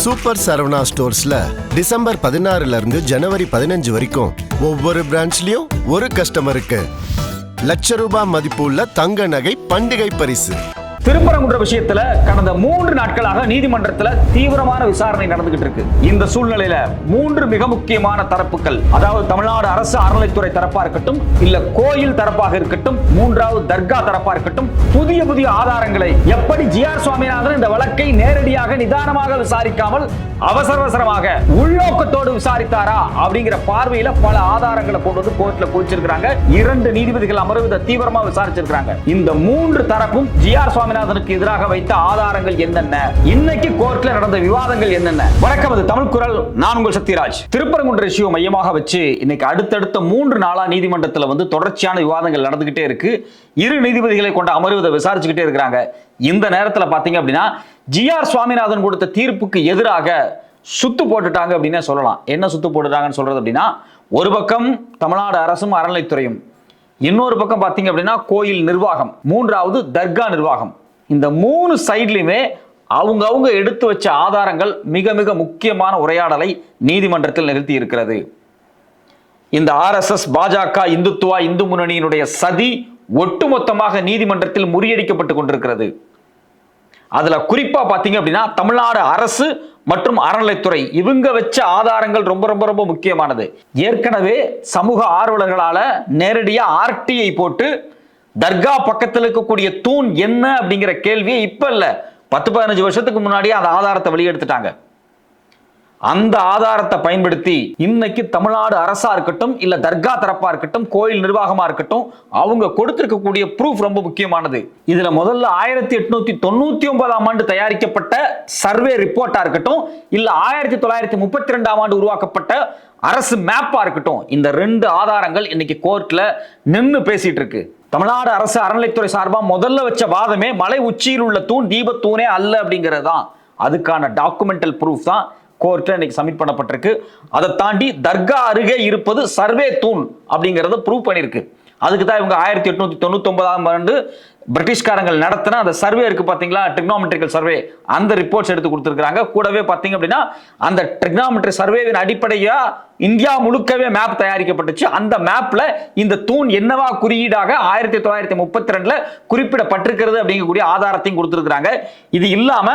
Super Saravana ஸ்டோர்ஸ்ல December 16 இருந்து ஜனவரி 15 வரைக்கும் ஒவ்வொரு பிரான்ச்லயும் ஒரு கஸ்டமருக்கு ₹1,00,000 மதிப்புள்ள தங்க நகை பண்டிகை பரிசு. திருப்பரங்குன்ற விஷயத்துல கடந்த 3 நாட்களாக நீதிமன்றத்துல தீவிரமான விசாரணை நடந்துகிட்டு இருக்கு. இந்த சூழ்நிலையில 3 மிக முக்கியமான தரப்புகள், அதாவது தமிழ்நாடு அரசு அறநிலைத்துறை தரப்பா இருக்கட்டும், இல்ல கோயில் தரப்பாக இருக்கட்டும், மூன்றாவது தர்கா தரப்பா இருக்கட்டும், புதிய ஆதாரங்களை எப்படி ஜி.ஆர். சுவாமிநாதன் இந்த வழக்கை நேரடியாக நிதானமாக விசாரிக்காமல் அவசரமாக உள்நோக்கத்தோடு விசாரித்தாரா அப்படிங்கிற பார்வையில பல ஆதாரங்களை கொண்டு வந்து கோர்ட்ல குவிச்சிருக்காங்க. 2 நீதிபதிகள் அமர்வு தீவிரமா விசாரிச்சிருக்காங்க. இந்த 3 தரப்பும் ஜி.ஆர். சுவாமிநாதனுக்கு எதிராக வைத்த ஆதாரங்கள் என்னென்ன, இன்னைக்கு கோர்ட்ல நடந்த விவாதங்கள் என்னென்ன. வணக்கம், அது தமிழ் குரல். நான் உங்கள் சத்யராஜ். திருப்பரங்குன்ற இஷ்யூ மையமாக வச்சு இன்னைக்கு அடுத்தடுத்த 3 நாளா நீதிமன்றத்தில் வந்து தொடர்ச்சியான விவாதங்கள் நடந்துகிட்டே இருக்கு. 2 நீதிபதிகளை கொண்ட அமர்வு விசாரிச்சுக்கிட்டே இருக்கிறாங்க. இந்த நேரத்தில் பாத்தீங்க அப்படின்னா ஜி.ஆர். சுவாமிநாதன் கொடுத்த தீர்ப்புக்கு எதிராக சுத்து போட்டுட்டாங்க அப்படின்னு சொல்லலாம். என்ன சுத்து போட்டுட்டாங்கன்னு சொல்றது அப்படின்னா, ஒரு பக்கம் தமிழ்நாடு அரசும் அறநிலைத்துறையும், இன்னொரு பக்கம் பாத்தீங்க அப்படின்னா கோயில் நிர்வாகம், மூன்றாவது தர்கா நிர்வாகம். இந்த 3 சைட்லயுமே அவங்க எடுத்து வச்ச ஆதாரங்கள் மிக மிக முக்கியமான உரையாடலை நீதிமன்றத்தில் நிகழ்த்தி இருக்கிறது. இந்த RSS, பாஜக, இந்துத்துவா, இந்து முன்னணியினுடைய சதி ஒட்டுமொத்தமாக நீதிமன்றத்தில் முறியடிக்கப்பட்டு கொண்டிருக்கிறது. அதுல குறிப்பா பாத்தீங்க அப்படின்னா தமிழ்நாடு அரசு மற்றும் அறநிலைத்துறை இவங்க வச்ச ஆதாரங்கள் ரொம்ப ரொம்ப ரொம்ப முக்கியமானது. ஏற்கனவே சமூக ஆர்வலர்களால நேரடியா RTI போட்டு தர்கா பக்கத்தில் இருக்கக்கூடிய தூண் என்ன அப்படிங்கிற கேள்வியை இப்ப இல்ல 10-15 வருஷத்துக்கு முன்னாடியே அந்த ஆதாரத்தை வெளியெடுத்துட்டாங்க. அந்த ஆதாரத்தை பயன்படுத்தி இன்னைக்கு தமிழ்நாடு அரசா இருக்கட்டும், இல்ல தர்கா தரப்பா இருக்கட்டும், கோயில் நிர்வாகமா இருக்கட்டும், அவங்க கொடுத்திருக்கக்கூடிய ப்ரூஃப் ரொம்ப முக்கியமானது. இதுல முதல்ல 1899ஆம் ஆண்டு தயாரிக்கப்பட்ட சர்வே ரிப்போர்ட்டா இருக்கட்டும், இல்ல 1932ஆம் ஆண்டு உருவாக்கப்பட்ட அரசு மேப்பா இருக்கட்டும், இந்த 2 ஆதாரங்கள் இன்னைக்கு கோர்ட்ல நின்னு பேசிட்டு இருக்கு. தமிழ்நாடு அரசு அறநிலைத்துறை சார்பா முதல்ல வச்ச வாதமே மலை உச்சியில் உள்ள தூண் தீபத்தூணே அல்ல அப்படிங்கிறது தான். அதுக்கான டாக்குமெண்டல் ப்ரூஃப் தான் கோர்ட்ல இன்னைக்கு சப்மிட் பண்ணப்பட்டிருக்கு. அதை தாண்டி தர்கா அருகே இருப்பது சர்வே தூண் அப்படிங்கறத ப்ரூவ் பண்ணிருக்கு. அதுக்கு தான் இவங்க 1899ஆம் ஆண்டு பிரிட்டிஷ்காரங்கள் நடத்தின அந்த சர்வே இருக்கு பாத்தீங்களா, ட்ரிக்னாமெட்ரிக்கல் சர்வே, அந்த ரிப்போர்ட்ஸ் எடுத்து கொடுத்திருக்காங்க. கூடவே பாத்தீங்க அப்படின்னா அந்த ட்ரிக்னாமெட்ரி சர்வேவின் அடிப்படையா இந்தியா முழுக்கவே மேப் தயாரிக்கப்பட்டுச்சு. அந்த மேப்ல இந்த தூண் என்னவா குறியீடாக 1932ல குறிப்பிடப்பட்டிருக்கிறது அப்படிங்கக்கூடிய ஆதாரத்தையும் கொடுத்திருக்காங்க. இது இல்லாம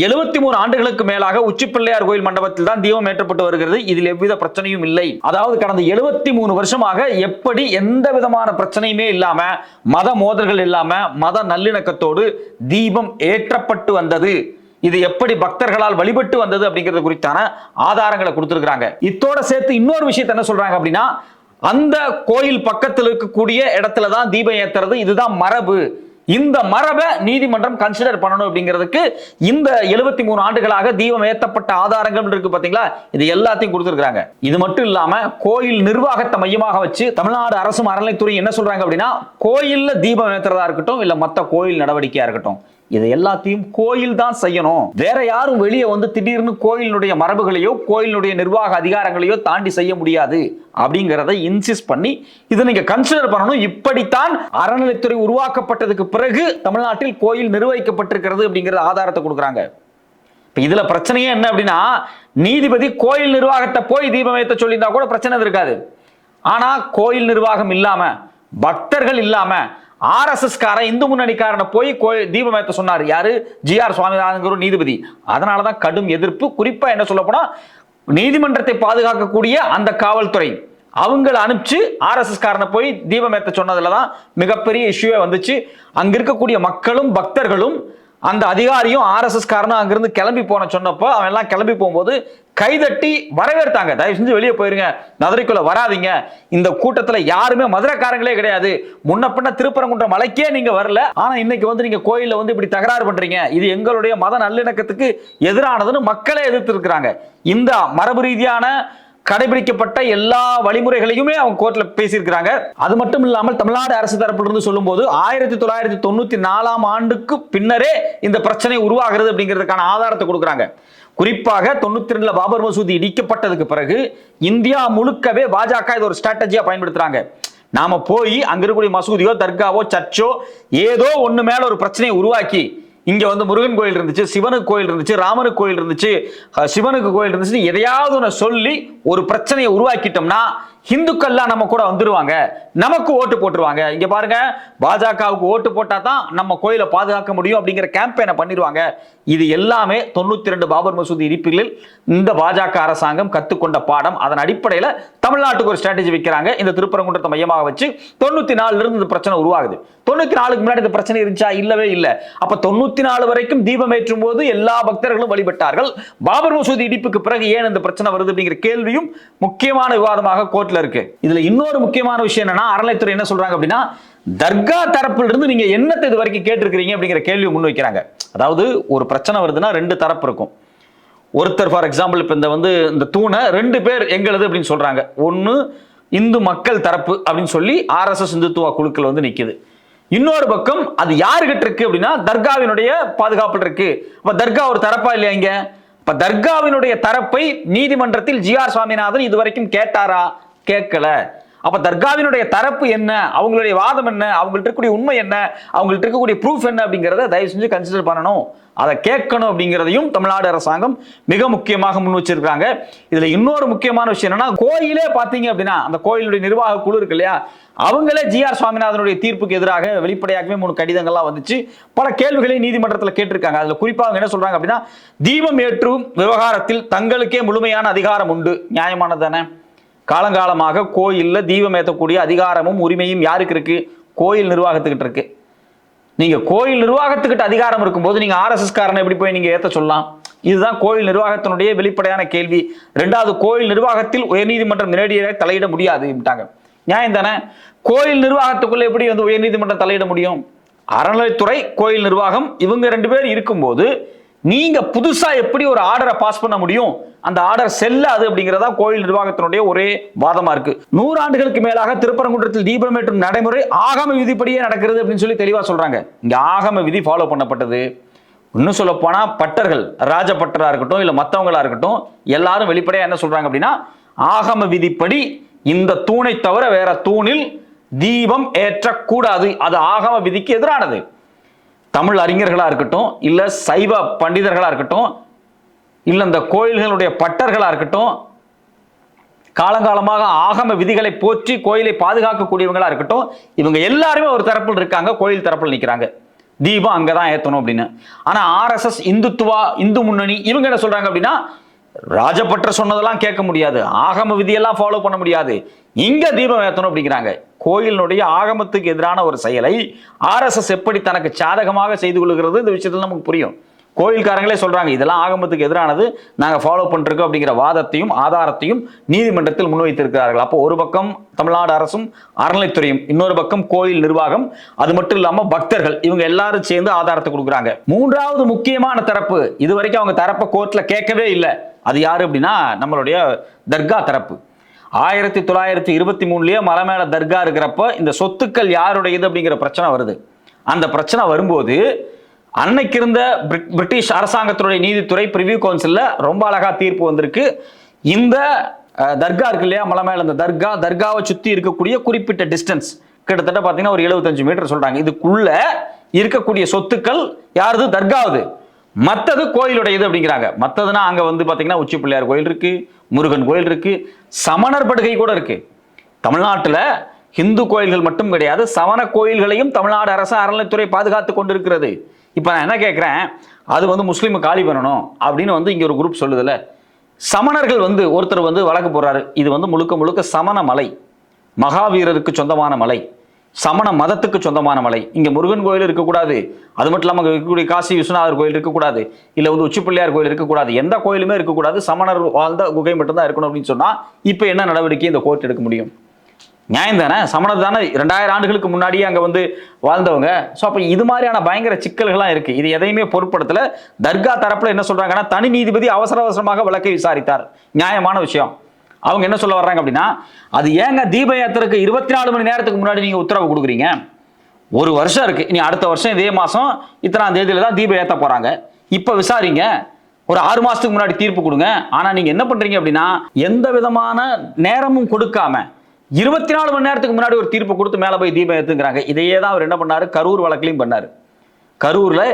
73 ஆண்டுகளுக்கு மேலாக உச்சிப்பிள்ளையார் கோயில் மண்டபத்தில் தான் தீபம் ஏற்றப்பட்டு வருகிறது. இதில் எவ்வித பிரச்சனையும் இல்லை. அதாவது கடந்த 73 வருஷமாக எப்படி எந்த விதமான பிரச்சனையுமே இல்லாம, மத மோதல்கள் இல்லாம, மத நல்லிணக்கத்தோடு தீபம் ஏற்றப்பட்டு வந்தது. இது எப்படி பக்தர்களால் வழிபட்டு வந்தது அப்படிங்கிறது குறித்தான ஆதாரங்களை கொடுத்திருக்காங்க. இத்தோட சேர்த்து இன்னொரு விஷயத்தை என்ன சொல்றாங்க அப்படின்னா, அந்த கோயில் பக்கத்தில் இருக்கக்கூடிய இடத்துல தான் தீபம் ஏத்துறது, இதுதான் மரபு. இந்த மரபை நீதிமன்றம் கன்சிடர் பண்ணணும் அப்படிங்கிறதுக்கு இந்த 73 ஆண்டுகளாக தீபம் ஏற்றப்பட்ட ஆதாரங்கள் இருக்கு பாத்தீங்களா, இது எல்லாத்தையும் கொடுத்திருக்காங்க. இது மட்டும் இல்லாம கோயில் நிர்வாகத்தை மையமாக வச்சு தமிழ்நாடு அரசும் அறநிலைத்துறை என்ன சொல்றாங்க அப்படின்னா, கோயில்ல தீபம் ஏற்றுறதா இருக்கட்டும், இல்ல மத்த கோயில் நடவடிக்கையா இருக்கட்டும், இது எல்லாத்தையும் கோயில் தான் செய்யணும். வேற யாரும் வெளியே வந்து திடீர்னு கோயிலுடைய மரபுகளையோ கோயிலுடைய நிர்வாக அதிகாரங்களையோ தாண்டி செய்ய முடியாது அப்படிங்கிறத இன்சிஸ்ட் பண்ணி இதை நீங்க கன்சிடர் பண்ணணும். இப்படித்தான் அறநிலைத்துறை உருவாக்கப்பட்டதுக்கு பிறகு தமிழ்நாட்டில் கோயில் நிர்வகிக்கப்பட்டிருக்கிறது அப்படிங்கிற ஆதாரத்தை கொடுக்குறாங்க. இப்ப இதுல பிரச்சனையே என்ன அப்படின்னா, நீதிபதி கோயில் நிர்வாகத்தை போய் தீபம் ஏற்ற சொல்லியிருந்தா கூட பிரச்சனை இருக்காது. ஆனா கோயில் நிர்வாகம் இல்லாம, பக்தர்கள் இல்லாம, RSS கார இந்து முன்னணிக்காரனை போய் தீபம் ஏற்ற சொன்னார் யாரு, ஜி.ஆர். சுவாமிநாதன் நீதிபதி. அதனாலதான் கடும் எதிர்ப்பு. குறிப்பா என்ன சொல்ல போனா, நீதிமன்றத்தை பாதுகாக்கக்கூடிய அந்த காவல்துறை அவங்களை அனுப்பிச்சு RSS காரனை போய் தீபம் ஏற்ற சொன்னதுலதான் மிகப்பெரிய இஷ்யூவே வந்துச்சு. அங்க இருக்கக்கூடிய மக்களும் பக்தர்களும் அந்த அதிகாரியும் RSS காரனும் அங்கிருந்து கிளம்பி போன சொன்னப்போ அவன் எல்லாம் கிளம்பி போகும்போது கைதட்டி வரவேற்றாங்க. தயவு செஞ்சு வெளியே போயிருங்க, மதுரைக்குள்ள வராதிங்க, இந்த கூட்டத்துல யாருமே மதுரைக்காரங்களே கிடையாது, முன்ன பின்ன திருப்பரங்குன்ற மலைக்கே நீங்க வரல, ஆனா இன்னைக்கு வந்து நீங்க கோயில்ல வந்து இப்படி தகராறு பண்றீங்க, இது எங்களுடைய மத நல்லிணக்கத்துக்கு எதிரானதுன்னு மக்களே எதிர்த்து இருக்கிறாங்க. இந்த மரபு ரீதியான கடைபிடிக்கப்பட்ட எல்லா வழிமுறைகளையுமே அவங்க கோர்ட்ல பேசியிருக்கிறாங்க. அது மட்டும் இல்லாமல் தமிழ்நாடு அரசு தரப்பிலிருந்து சொல்லும் போது 1994ஆம் ஆண்டுக்கு பின்னரே இந்த பிரச்சனை உருவாகிறது அப்படிங்கிறதுக்கான ஆதாரத்தை கொடுக்குறாங்க. குறிப்பாக 92ல பாபர் மசூதி இடிக்கப்பட்டதுக்கு பிறகு இந்தியா முழுக்கவே பாஜக இது ஒரு ஸ்ட்ராட்டஜியா பயன்படுத்துறாங்க. நாம போய் அங்க இருக்கக்கூடிய மசூதியோ தர்காவோ சர்ச்சோ ஏதோ ஒண்ணு மேல ஒரு பிரச்சனையை உருவாக்கி இங்க வந்து முருகன் கோயில் இருந்துச்சு, சிவனுக்கு கோயில் இருந்துச்சு, ராமனுக்கு கோயில் இருந்துச்சு, சிவனுக்கு கோயில் இருந்துச்சு, எதையாவது ஒன்று சொல்லி ஒரு பிரச்சனையை உருவாக்கிட்டோம்னா இந்துக்கள்லாம் நம்ம கூட வந்துருவாங்க, நமக்கு ஓட்டு போட்டுருவாங்க. இங்க பாருங்க, பாஜகவுக்கு ஓட்டு போட்டா தான் நம்ம கோயிலை பாதுகாக்க முடியும் அப்படிங்கிற கேம்பெயினை பண்ணிடுவாங்க. இது எல்லாமே 92 பாபர் மசூதி இடிப்புகளில் இந்த பாஜக அரசாங்கம் கத்துக்கொண்ட பாடம். அதன் அடிப்படையில் தமிழ்நாட்டுக்கு ஒரு ஸ்ட்ராட்டஜி வைக்கிறாங்க. இந்த திருப்பரங்குன்றத்தை மையமாக வச்சு 94 இருந்து இந்த பிரச்சனை உருவாகுது. 94க்கு முன்னாடி இந்த பிரச்சனை இருந்துச்சா? இல்லவே இல்லை. அப்ப 94 வரைக்கும் தீபம் ஏற்றும் போது எல்லா பக்தர்களும் வழிபட்டார்கள். பாபர் மசூதி இடிப்புக்கு பிறகு ஏன் இந்த பிரச்சனை வருது அப்படிங்கிற கேள்வியும் முக்கியமான விவாதமாக கோர்ட்ல இருக்கு. இதுல இன்னொரு முக்கியமான விஷயம் என்னன்னா, அறநிலைத்துறை என்ன சொல்றாங்க அப்படின்னா, தர்கா தரப்புல இருந்து நீங்க என்னத்தை இது வரைக்கும் கேட்டிருக்கிறீங்க அப்படிங்கிற கேள்வி முன்வைக்கிறாங்க. அதாவது ஒரு பிரச்சனை வருதுன்னா 2 தரப்பு இருக்கும். ஒருத்தர் ஃபார் எக்ஸாம்பிள் இப்ப இந்த தூணை 2 பேர் எங்களது அப்படின்னு சொல்றாங்க. ஒன்னு இந்து மக்கள் தரப்பு அப்படின்னு சொல்லி RSS இந்துத்துவ குழுக்கள் நிக்குது. இன்னொரு பக்கம் அது யாருகிட்ட இருக்கு அப்படின்னா தர்காவினுடைய பாதுகாப்பு இருக்கு. அப்ப தர்கா ஒரு தரப்பா இல்லையா? இங்க இப்ப தர்காவினுடைய தரப்பை நீதிமன்றத்தில் GR சுவாமிநாதன் இதுவரைக்கும் கேட்டாரா? கேட்கல. அப்ப தர்காவினுடைய தரப்பு என்ன, அவங்களுடைய வாதம் என்ன, அவங்கள்ட்ட இருக்கக்கூடிய உண்மை என்ன, அவங்கள்ட்ட இருக்கக்கூடிய ப்ரூஃப் என்ன அப்படிங்கறத தயவு செஞ்சு கன்சிடர் பண்ணணும், அதை கேட்கணும் அப்படிங்கிறதையும் தமிழ்நாடு அரசாங்கம் மிக முக்கியமாக முன் வச்சிருக்காங்க. இதுல இன்னொரு முக்கியமான விஷயம் என்னன்னா, கோயிலே பாத்தீங்க அப்படின்னா அந்த கோயிலுடைய நிர்வாக குழு இருக்கு இல்லையா, அவங்களே GR சுவாமிநாதனுடைய தீர்ப்புக்கு எதிராக வெளிப்படையாகவே 3 கடிதங்கள்லாம் வந்துச்சு. பல கேள்விகளை நீதிமன்றத்தில் கேட்டிருக்காங்க. அதுல குறிப்பா அவங்க என்ன சொல்றாங்க அப்படின்னா, தீபம் ஏற்றும் விவகாரத்தில் தங்களுக்கே முழுமையான அதிகாரம் உண்டு. நியாயமானது தானே? காலங்காலமாக கோயில்ல தீபம் ஏற்றக்கூடிய அதிகாரமும் உரிமையும் யாருக்கு இருக்கு? கோயில் நிர்வாகத்துக்கிட்ட இருக்கு. நீங்க கோயில் நிர்வாகத்துக்கிட்ட அதிகாரம் இருக்கும்போது நீங்க RSS காரனை எப்படி போய் நீங்க ஏற்ற சொல்லலாம்? இதுதான் கோயில் நிர்வாகத்தினுடைய வெளிப்படையான கேள்வி. 2வது, கோயில் நிர்வாகத்தில் உயர்நீதிமன்றம் நேரடியாக தலையிட முடியாது. நியாயம் தானே? கோயில் நிர்வாகத்துக்குள்ள எப்படி உயர்நீதிமன்றம் தலையிட முடியும்? அறநிலைத்துறை, கோயில் நிர்வாகம், இவங்க 2 பேர் இருக்கும்போது நீங்க புதுசா எப்படி ஒரு ஆர்டரை பாஸ் பண்ண முடியும்? அந்த ஆர்டர் செல்லாது அப்படிங்கிறதா கோயில் நிர்வாகத்தினுடைய ஒரே வாதமா இருக்கு. 100 ஆண்டுகளுக்கு மேலாக திருப்பரங்குன்றத்தில் தீபம் ஏற்றும் நடைமுறை ஆகம விதிப்படியே நடக்கிறது அப்படின்னு சொல்லி தெளிவா சொல்றாங்க. இங்க ஆகம விதி ஃபாலோ பண்ணப்பட்டது. இன்னும் சொல்ல போனா பட்டர்கள், ராஜபட்டரா இருக்கட்டும் இல்ல மத்தவங்களா இருக்கட்டும், எல்லாரும் வெளிப்படையா என்ன சொல்றாங்க அப்படின்னா, ஆகம விதிப்படி இந்த தூணை தவிர வேற தூணில் தீபம் ஏற்றக்கூடாது. அது ஆகம விதிக்கு எதிரானது. தமிழ் அறிஞர்களா இருக்கட்டும் இல்ல சைவ பண்டிதர்களா இருக்கட்டும் இல்ல இந்த கோயில்களுடைய பட்டர்களா இருக்கட்டும், காலங்காலமாக ஆகம விதிகளை போற்றி கோயிலை பாதுகாக்கக்கூடியவங்களா இருக்கட்டும், இவங்க எல்லாருமே ஒரு தரப்பில் இருக்காங்க, கோயில் தரப்பில் நிற்கிறாங்க. தீபம் அங்கதான் ஏற்றணும் அப்படின்னு. ஆனா RSS, இந்துத்துவா, இந்து முன்னணி இவங்க என்ன சொல்றாங்க அப்படின்னா, ராஜபட்டர் சொன்னதெல்லாம் கேட்க முடியாது, ஆகம விதியெல்லாம் ஃபாலோ பண்ண முடியாது, இங்க தீபம் ஏற்றணும் அப்படிங்கிறாங்க. கோயிலினுடைய ஆகமத்துக்கு எதிரான ஒரு செயலை RSS எப்படி தனக்கு சாதகமாக செய்து கொள்கிறது இந்த விஷயத்துல நமக்கு புரியும். கோயில்காரங்களே சொல்றாங்க இதெல்லாம் ஆகமத்துக்கு எதிரானது, நாங்க ஃபாலோ பண்ணிருக்கோம் அப்படிங்கிற வாதத்தையும் ஆதாரத்தையும் நீதிமன்றத்தில் முன்வைத்திருக்கிறார்கள். அப்போ ஒரு பக்கம் தமிழ்நாடு அரசும் அறநிலைத்துறையும், இன்னொரு பக்கம் கோயில் நிர்வாகம், அது மட்டும் இல்லாம பக்தர்கள், இவங்க எல்லாரும் சேர்ந்து ஆதாரத்தை கொடுக்குறாங்க. 3வது முக்கியமான தரப்பு, இதுவரைக்கும் அவங்க தரப்பை கோர்ட்ல கேட்கவே இல்லை. அது யாரு அப்படின்னா நம்மளுடைய தர்கா தரப்பு. 1923 மலை மேல தர்கா இருக்கிறப்ப இந்த சொத்துக்கள் யாருடையது அப்படிங்கிற பிரச்சனை வருது. அந்த பிரச்சனை வரும்போது அன்னைக்கு இருந்த பிரிட்டிஷ் அரசாங்கத்தினுடைய நீதித்துறை பிரிவியூ கவுன்சில்ல ரொம்ப அழகா தீர்ப்பு வந்திருக்கு. இந்த தர்கா இருக்கு இல்லையா, மலை மேல இந்த தர்காவை சுத்தி இருக்கக்கூடிய குறிப்பிட்ட டிஸ்டன்ஸ் கிட்டத்தட்ட பாத்தீங்கன்னா ஒரு 75 மீட்டர் சொல்றாங்க. இதுக்குள்ள இருக்கக்கூடிய சொத்துக்கள் யாருது? தர்காவுது. மற்றது கோயிலுடையது அப்படிங்கிறாங்க. மற்றதுனா அங்க பாத்தீங்கன்னா உச்சி பிள்ளையார் கோயில் இருக்கு, முருகன் கோயில் இருக்கு, சமணர் படுகை கூட இருக்கு. தமிழ்நாட்டுல இந்து கோயில்கள் மட்டும் கிடையாது, சமண கோயில்களையும் தமிழ்நாடு அரசு அறநிலைத்துறை பாதுகாத்து கொண்டிருக்கிறது. இப்ப நான் என்ன கேட்கிறேன், அது முஸ்லீம் காலி பண்ணணும் அப்படின்னு இங்க ஒரு குரூப் சொல்லுதுல, சமணர்கள் ஒருத்தர் வழக்கு போடுறாரு. இது முழுக்க முழுக்க சமண மலை, மகாவீரருக்கு சொந்தமான மலை, சமண மதத்துக்கு சொந்தமான மலை. இங்க முருகன் கோயில் இருக்கக்கூடாது, அது மட்டும் இல்லாம இருக்கக்கூடிய காசி விஸ்வநாதர் கோயில் இருக்கக்கூடாது, இல்ல உச்சி பிள்ளையார் கோயில் இருக்கக்கூடாது, எந்த கோயிலுமே இருக்கக்கூடாது, சமணர் வாழ்ந்த குகை மட்டும்தான் இருக்கணும் அப்படின்னு சொன்னா இப்ப என்ன நடவடிக்கை இந்த கோர்ட் எடுக்க முடியும்? நியாயம் தானே? சமணர் தானே 2000 ஆண்டுகளுக்கு முன்னாடியே அங்க வாழ்ந்தவங்க. ஸோ அப்ப இது மாதிரியான பயங்கர சிக்கல்கள்லாம் இருக்கு. இது எதையுமே பொருட்படுத்தல. தர்கா தரப்புல என்ன சொல்றாங்கன்னா, தனி நீதிபதி அவசரமாக வழக்கை விசாரித்தார். நியாயமான விஷயம். அவங்க என்ன சொல்ல வர்றாங்க அப்படின்னா, அது ஏங்க தீப ஏத்தருக்கு 24 மணி நேரத்துக்கு முன்னாடி நீங்க உத்தரவு கொடுக்குறீங்க? ஒரு வருஷம் இருக்கு, இனி அடுத்த வருஷம் இதே மாசம் இத்தனாம் தேதியில தான் தீபம் ஏத்த போறாங்க. இப்ப விசாரிங்க, ஒரு 6 மாசத்துக்கு முன்னாடி தீர்ப்பு கொடுங்க. ஆனா நீங்க என்ன பண்றீங்க அப்படின்னா, எந்த விதமான நேரமும் கொடுக்காம 24 மணி நேரத்துக்கு முன்னாடி ஒரு தீர்ப்பு கொடுத்து மேல போய் தீபம் ஏத்துங்கிறாங்க. இதையே தான் அவர் என்ன பண்ணாரு, கரூர் வழக்கிலையும் பண்ணாரு. கரூர்ல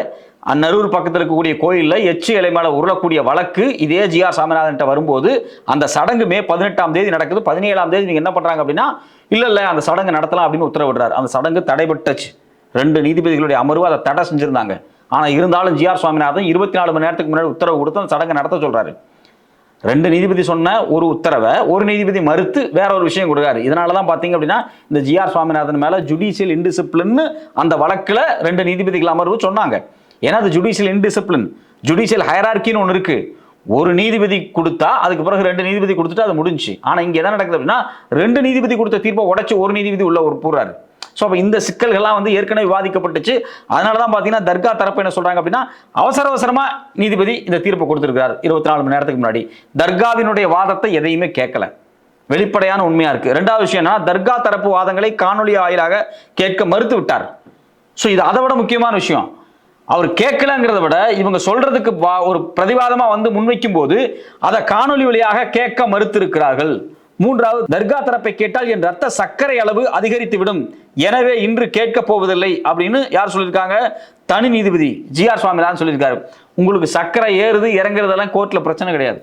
அந்நரூர் பக்கத்தில் இருக்கக்கூடிய கோயிலில் எச்சு இலை மேலே உருளக்கூடிய வழக்கு இதே ஜிஆர் சாமிநாதன்கிட்ட வரும்போது அந்த சடங்கு மே 18ஆம் தேதி நடக்குது. 17ஆம் தேதி நீங்கள் என்ன பண்ணுறாங்க அப்படின்னா இல்லை அந்த சடங்கு நடத்தலாம் அப்படின்னு உத்தரவிடுறாரு. அந்த சடங்கு தடைபட்டுச்சு. 2 நீதிபதிகளுடைய அமர்வு அதை தடை செஞ்சிருந்தாங்க. ஆனால் இருந்தாலும் ஜிஆர் சுவாமிநாதன் 24 மணி நேரத்துக்கு முன்னாடி உத்தரவு கொடுத்து அந்த சடங்கை நடத்த சொல்றாரு. 2 நீதிபதி சொன்ன ஒரு உத்தரவை ஒரு நீதிபதி மறுத்து வேற ஒரு விஷயம் கொடுக்காரு. இதனால தான் பார்த்தீங்க அப்படின்னா இந்த ஜிஆர் சுவாமிநாதன் மேலே ஜுடிஷியல் இன்டிசிப்ளின் அந்த வழக்கில் 2 நீதிபதிகள் அமர்வு சொன்னாங்க. ஏன்னா அது ஜுடிஷியல் இன்டிசிப்ளின், ஜுடிஷியல் ஹைரார்கின்னு ஒன்று இருக்கு. ஒரு நீதிபதி கொடுத்தா அதுக்கு பிறகு 2 நீதிபதி கொடுத்துட்டு அது முடிஞ்சு. ஆனால் இங்கே என்ன நடக்குது அப்படின்னா 2 நீதிபதி கொடுத்த தீர்ப்பை உடைச்சு ஒரு நீதிபதி உள்ள ஒரு போறாரு. ஸோ அப்போ இந்த சிக்கல்கள்லாம் வந்து ஏற்கனவே விவாதிக்கப்பட்டுச்சு. அதனால தான் பார்த்தீங்கன்னா தர்கா தரப்பு என்ன சொல்றாங்க அப்படின்னா அவசரமாக நீதிபதி இந்த தீர்ப்பை கொடுத்துருக்காரு 24 மணி நேரத்துக்கு முன்னாடி. தர்காவினுடைய வாதத்தை எதையுமே கேட்கல. வெளிப்படையான உண்மையா இருக்கு. 2வது விஷயம்னா தர்கா தரப்பு வாதங்களை காணொலி வாயிலாக கேட்க மறுத்து விட்டார். ஸோ இது அதை விட முக்கியமான விஷயம். அவர் கேட்கலங்கிறத விட இவங்க சொல்றதுக்கு ஒரு பிரதிவாதமா வந்து முன்வைக்கும் போது அதை காணொலி வழியாக கேட்க மறுத்து இருக்கிறார்கள். 3வது தர்கா தரப்பை கேட்டால் என் ரத்த சர்க்கரை அளவு அதிகரித்து விடும், எனவே இன்று கேட்க போவதில்லை அப்படின்னு யார் சொல்லியிருக்காங்க? தனி நீதிபதி ஜிஆர் சுவாமிநாதன் சொல்லியிருக்காரு. உங்களுக்கு சர்க்கரை ஏறுது இறங்குறதெல்லாம் கோர்ட்ல பிரச்சனை கிடையாது.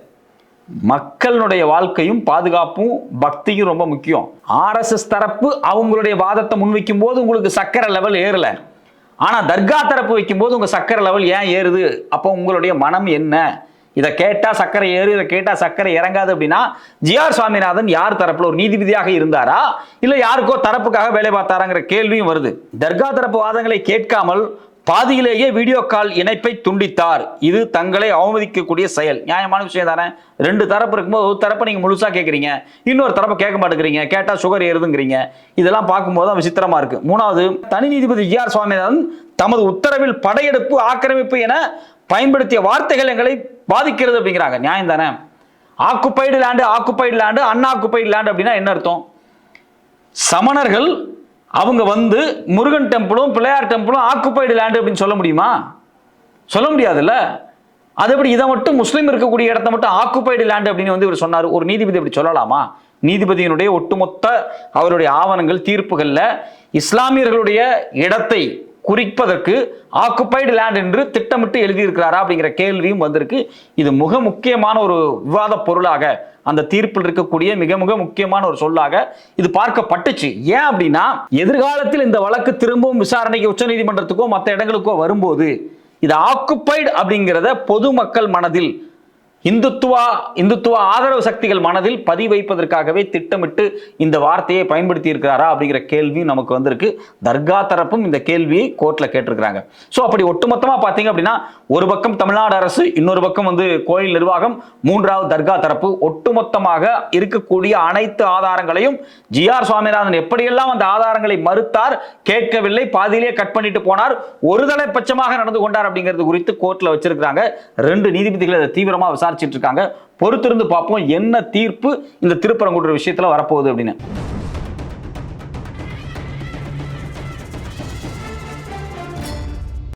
மக்களுடைய வாழ்க்கையும் பாதுகாப்பும் பக்தியும் ரொம்ப முக்கியம். RSS தரப்பு அவங்களுடைய வாதத்தை முன்வைக்கும் போது உங்களுக்கு சர்க்கரை லெவல் ஏறல. ஆனா தர்கா தரப்பு வைக்கும் போது உங்க சர்க்கரை லெவல் ஏன் ஏறுது? அப்போ உங்களுடைய மனம் என்ன? இதை கேட்டா சர்க்கரை ஏறு, இதை கேட்டா சர்க்கரை இறங்காது அப்படின்னா ஜிஆர் சுவாமிநாதன் யார் தரப்புல ஒரு நீதிபதியாக இருந்தாரா இல்ல யாருக்கோ தரப்புக்காக வேலை பார்த்தாராங்கிற கேள்வியும் வருது. தர்கா தரப்பு வாதங்களை கேட்காமல் பாதியிலேயே வீடியோ கால் இணைப்பை துண்டித்தார். இது தங்களை அவமதிக்கக்கூடிய செயல். நியாயமான விஷயம் தானே? 2 தரப்பு இருக்கும்போது ஒரு தரப்பை நீங்க முழுசா கேட்குறீங்க, இன்னொரு தரப்பை கேட்க மாட்டேங்கிறீங்க, கேட்டா சுகர் ஏறுதுங்கிறீங்க. இதெல்லாம் பார்க்கும்போது தான் விசித்திரமா இருக்கு. 3வது தனி நீதிபதி ஜிஆர் சுவாமிநாதன் தமது உத்தரவில் படையெடுப்பு ஆக்கிரமிப்பு என பயன்படுத்திய வார்த்தைகள் எங்களை பாதிக்கிறது அப்படிங்கிறாங்க. நியாயம் தானே? ஆக்குபைடு லேண்டு அன்ஆக்குபைடு லேண்டு அப்படின்னா என்ன அர்த்தம்? சமணர்கள் அவங்க வந்து முருகன் டெம்பிளும் பிள்ளையார் டெம்பிளும் ஆக்குபைடு லேண்டு அப்படின்னு சொல்ல முடியுமா? சொல்ல முடியாதுல்ல. அது எப்படி இதை மட்டும் முஸ்லீம் இருக்கக்கூடிய இடத்த மட்டும் ஆக்குபைடு லேண்டு அப்படின்னு வந்து இவர் சொன்னார்? ஒரு நீதிபதி அப்படி சொல்லலாமா? நீதிபதியினுடைய ஒட்டுமொத்த அவருடைய ஆவணங்கள் தீர்ப்புகள்ல இஸ்லாமியர்களுடைய இடத்தை குறிப்பதற்கு ஆக்குபைடு லேண்ட் என்று திட்டமிட்டு எழுதியிருக்கிறாரா அப்படிங்கிற கேள்வியும் வந்திருக்கு. இது மிக முக்கியமான ஒரு விவாத பொருளாக அந்த தீர்ப்பில் இருக்கக்கூடிய மிக மிக முக்கியமான ஒரு சொல்லாக இது பார்க்கப்பட்டுச்சு. ஏன் அப்படின்னா எதிர்காலத்தில் இந்த வழக்கு திரும்பவும் விசாரணைக்கு உச்சநீதிமன்றத்துக்கோ மற்ற இடங்களுக்கோ வரும்போது இது ஆக்குபைடு அப்படிங்கிறத பொதுமக்கள் மனதில் இந்துத்துவ ஆதரவு சக்திகள் மனதில் பதிவைப்பதற்காகவே திட்டமிட்டு இந்த வார்த்தையை பயன்படுத்தி இருக்கிறாரா அப்படிங்கிற கேள்வி நமக்கு வந்திருக்கு. தர்கா தரப்பும் இந்த கேள்வியை கோர்ட்ல கேட்டிருக்கிறாங்க. ஸோ அப்படி ஒட்டுமொத்தமா பார்த்தீங்க அப்படின்னா ஒரு பக்கம் தமிழ்நாடு அரசு, இன்னொரு பக்கம் வந்து கோயில் நிர்வாகம், 3வது தர்கா தரப்பு ஒட்டுமொத்தமாக இருக்கக்கூடிய அனைத்து ஆதாரங்களையும் ஜிஆர் சுவாமிநாதன் எப்படியெல்லாம் அந்த ஆதாரங்களை மறுத்தார், கேட்கவில்லை, பாதியிலே கட் பண்ணிட்டு போனார், ஒருதலை பட்சமாக நடந்து கொண்டார் அப்படிங்கிறது குறித்து கோர்ட்ல வச்சிருக்காங்க. 2 நீதிபதிகள் அதை தீவிரமா விசாரிச்சுட்டு இருக்காங்க. பொறுத்திருந்து பார்ப்போம் என்ன தீர்ப்பு இந்த திருப்பரங்குன்ற விஷயத்துல வரப்போகுது அப்படின்னு.